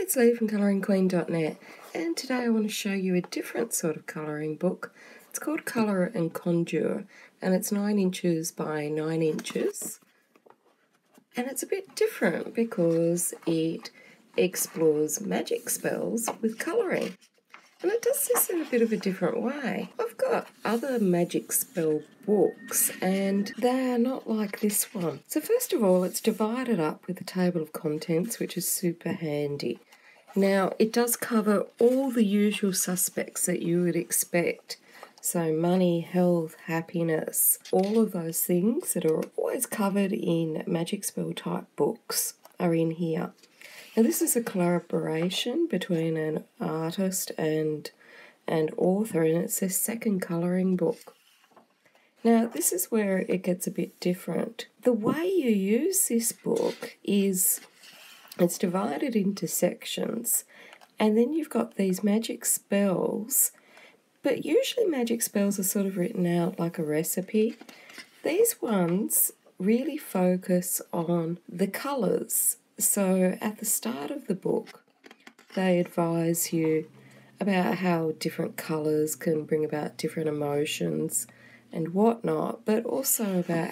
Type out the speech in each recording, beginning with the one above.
it's Lee from ColoringQueen.net, and today I want to show you a different sort of colouring book. It's called COLORE and Conjure, and it's 9 inches by 9 inches. And it's a bit different because it explores magic spells with colouring. And it does this in a bit of a different way. I've got other magic spell books and they are not like this one. So first of all, it's divided up with a table of contents, which is super handy. Now, it does cover all the usual suspects that you would expect. So money, health, happiness, all of those things that are always covered in magic spell type books are in here. Now this is a collaboration between an artist and an author, and it's their second colouring book. Now this is where it gets a bit different. The way you use this book is it's divided into sections, and then you've got these magic spells, but usually magic spells are sort of written out like a recipe. These ones really focus on the colours. So at the start of the book, they advise you about how different colours can bring about different emotions and whatnot, but also about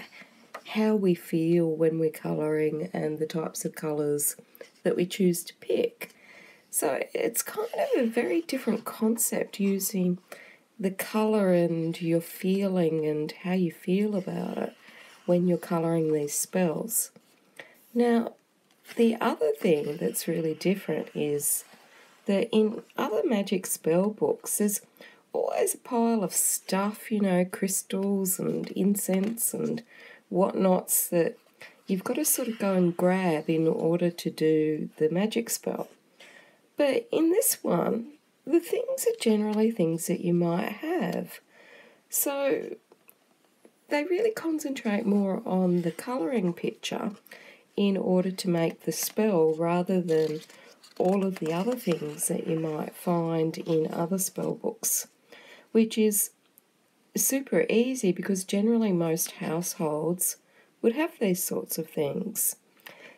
how we feel when we're colouring and the types of colours that we choose to pick. So it's kind of a very different concept, using the colour and your feeling and how you feel about it when you're colouring these spells. Now, the other thing that's really different is that in other magic spell books, there's always a pile of stuff, you know, crystals and incense and whatnots that you've got to sort of go and grab in order to do the magic spell. But in this one, the things are generally things that you might have. So they really concentrate more on the colouring picture in order to make the spell, rather than all of the other things that you might find in other spell books, which is super easy because generally most households would have these sorts of things.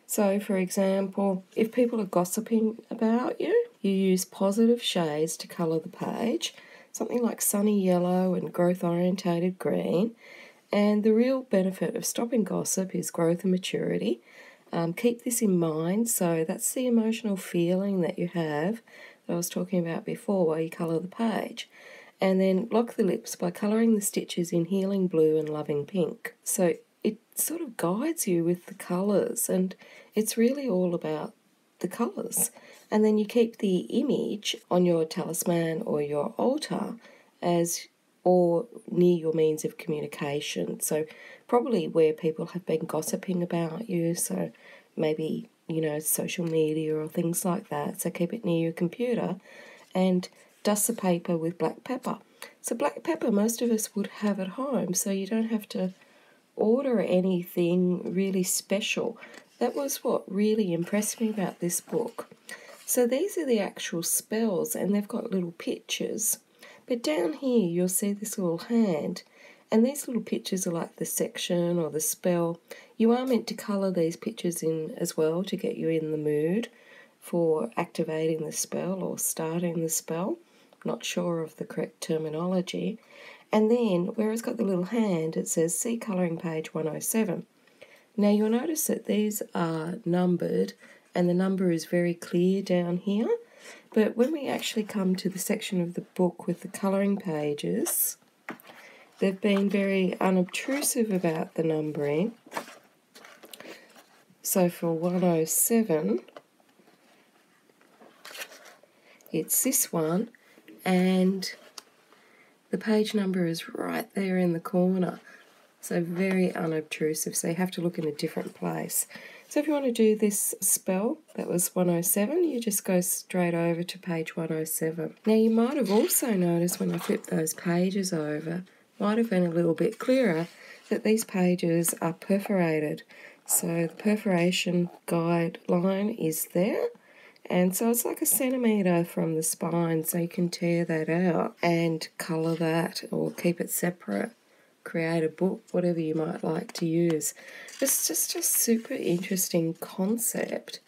So for example, if people are gossiping about you, you use positive shades to colour the page, something like sunny yellow and growth orientated green. And the real benefit of stopping gossip is growth and maturity. Keep this in mind. So that's the emotional feeling that you have that I was talking about before while you colour the page. And then lock the lips by colouring the stitches in healing blue and loving pink. So it sort of guides you with the colours, and it's really all about the colours. And then you keep the image on your talisman or your altar or near your means of communication. So probably where people have been gossiping about you, so maybe, you know, social media or things like that. So keep it near your computer and dust the paper with black pepper. So black pepper most of us would have at home, so you don't have to order anything really special. That was what really impressed me about this book. So these are the actual spells, and they've got little pictures. But down here you'll see this little hand, and these little pictures are like the section or the spell. You are meant to colour these pictures in as well to get you in the mood for activating the spell or starting the spell. Not sure of the correct terminology. And then where it's got the little hand, it says see colouring page 107. Now you'll notice that these are numbered, and the number is very clear down here. But when we actually come to the section of the book with the colouring pages, they've been very unobtrusive about the numbering. So for 107, it's this one, and the page number is right there in the corner. So very unobtrusive, so you have to look in a different place. So if you want to do this spell, that was 107, you just go straight over to page 107. Now you might have also noticed when I flipped those pages over, might have been a little bit clearer, that these pages are perforated. So the perforation guideline is there, and so it's like a centimetre from the spine, so you can tear that out and colour that or keep it separate. Create a book, whatever you might like to use. It's just a super interesting concept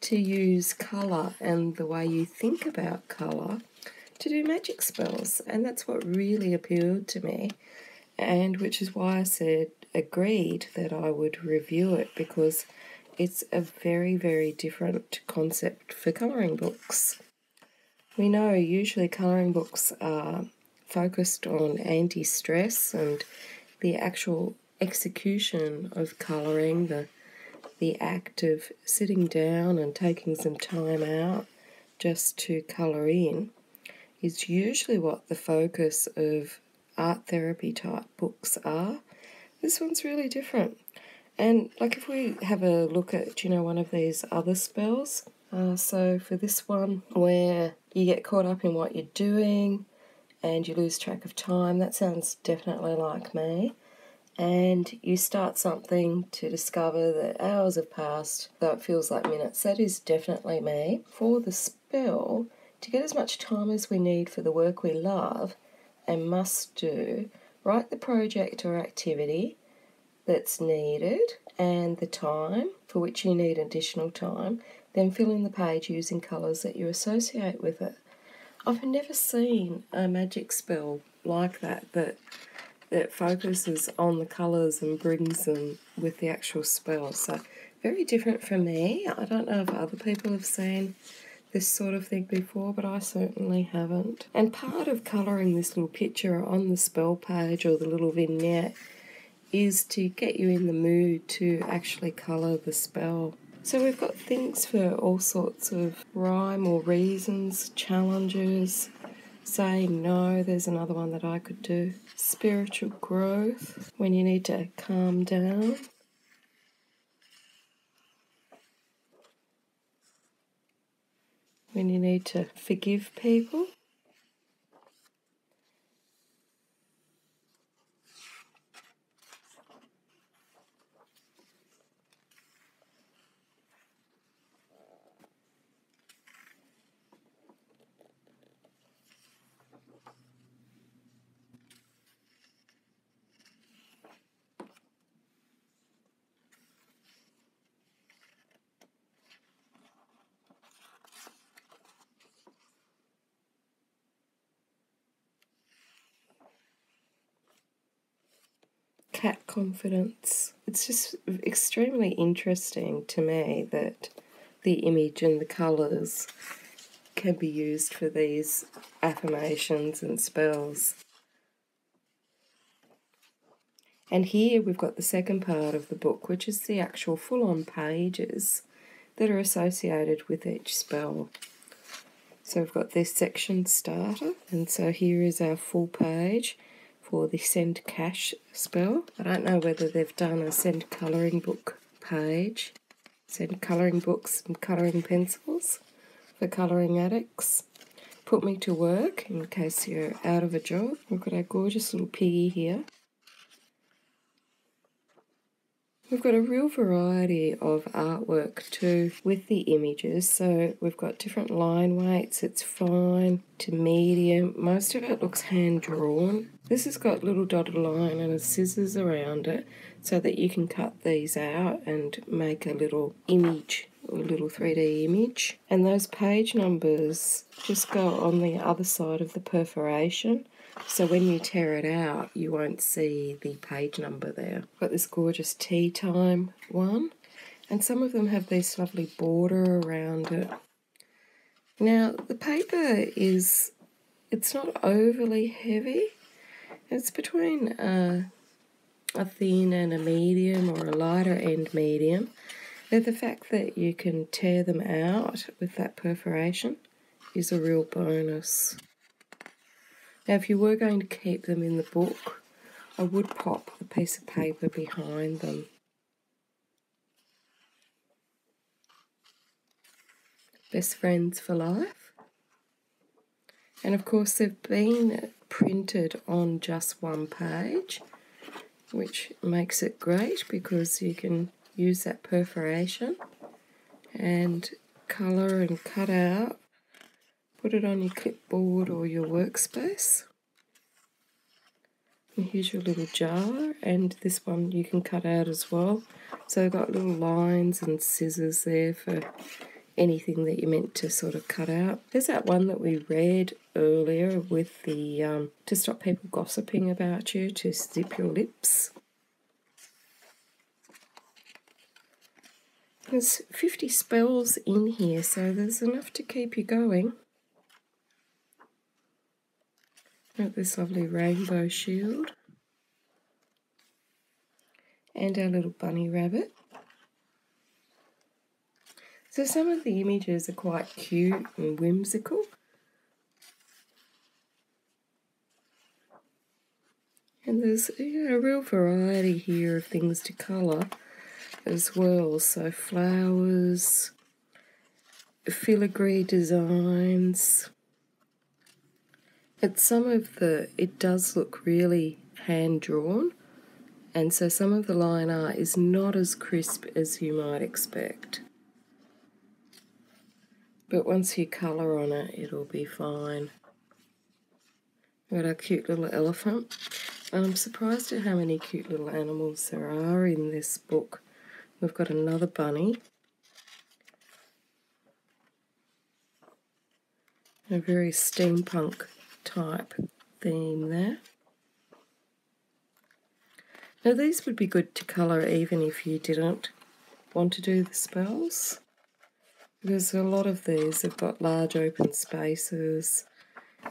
to use colour and the way you think about colour to do magic spells, and that's what really appealed to me, and which is why I agreed that I would review it, because it's a very, very different concept for colouring books. We know usually colouring books are focused on anti-stress and the actual execution of colouring, the act of sitting down and taking some time out just to colour in, is usually what the focus of art therapy type books are. This one's really different. And like if we have a look at, one of these other spells, so for this one where you get caught up in what you're doing and you lose track of time, that sounds definitely like me. And you start something to discover that hours have passed, though it feels like minutes. That is definitely me. For the spell, to get as much time as we need for the work we love and must do, write the project or activity that's needed and the time for which you need additional time, then fill in the page using colours that you associate with it. I've never seen a magic spell like that focuses on the colours and brings them with the actual spell. So very different from me. I don't know if other people have seen this sort of thing before, but I certainly haven't. And part of colouring this little picture on the spell page or the little vignette is to get you in the mood to actually colour the spell. So we've got things for all sorts of rhyme or reasons, challenges, saying no, there's another one that I could do. Spiritual growth, when you need to calm down. When you need to forgive people. Cat confidence. It's just extremely interesting to me that the image and the colours can be used for these affirmations and spells. And here we've got the second part of the book, which is the actual full-on pages that are associated with each spell. So we've got this section starter, and so here is our full page for the Send Cash spell. I don't know whether they've done a Send Colouring Book page. Send colouring books and colouring pencils for colouring addicts. Put me to work in case you're out of a job. We've got our gorgeous little piggy here. We've got a real variety of artwork too with the images, so we've got different line weights. It's fine to medium. Most of it looks hand-drawn. This has got little dotted line and a scissors around it so that you can cut these out and make a little image, a little 3D image. And those page numbers just go on the other side of the perforation. So when you tear it out, you won't see the page number there. Got this gorgeous tea time one, and some of them have this lovely border around it. Now, the paper it's not overly heavy. It's between a thin and a medium, or a lighter end medium. But the fact that you can tear them out with that perforation is a real bonus. Now, if you were going to keep them in the book, I would pop a piece of paper behind them. Best friends for life. And of course, they've been printed on just one page, which makes it great because you can use that perforation and colour and cut out. Put it on your clipboard or your workspace. And here's your little jar, and this one you can cut out as well. So I've got little lines and scissors there for anything that you're meant to sort of cut out. There's that one that we read earlier with the to stop people gossiping about you, to zip your lips. There's 50 spells in here, so there's enough to keep you going. Got this lovely rainbow shield. And our little bunny rabbit. So some of the images are quite cute and whimsical. And there's a real variety here of things to colour as well. So flowers, filigree designs. It does look really hand-drawn, and so some of the line art is not as crisp as you might expect. But once you colour on it, it'll be fine. We've got our cute little elephant. I'm surprised at how many cute little animals there are in this book. We've got another bunny. A very steampunk type theme there. Now these would be good to colour even if you didn't want to do the spells, because a lot of these have got large open spaces,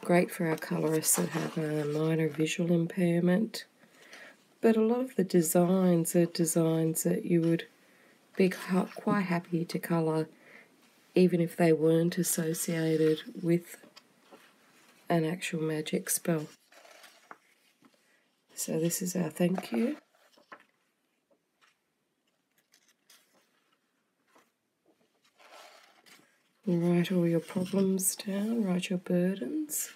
great for our colourists that have a minor visual impairment. But a lot of the designs are designs that you would be quite happy to colour even if they weren't associated with an actual magic spell. So this is our thank you. Write all your problems down, write your burdens.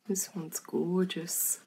This one's gorgeous.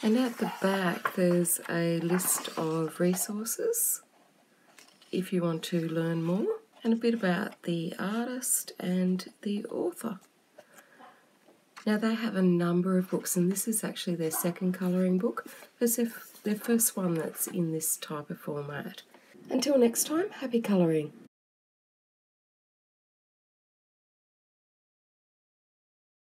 And at the back there's a list of resources if you want to learn more, and a bit about the artist and the author. Now they have a number of books, and this is actually their second colouring book. It's their first one that's in this type of format. Until next time, happy colouring.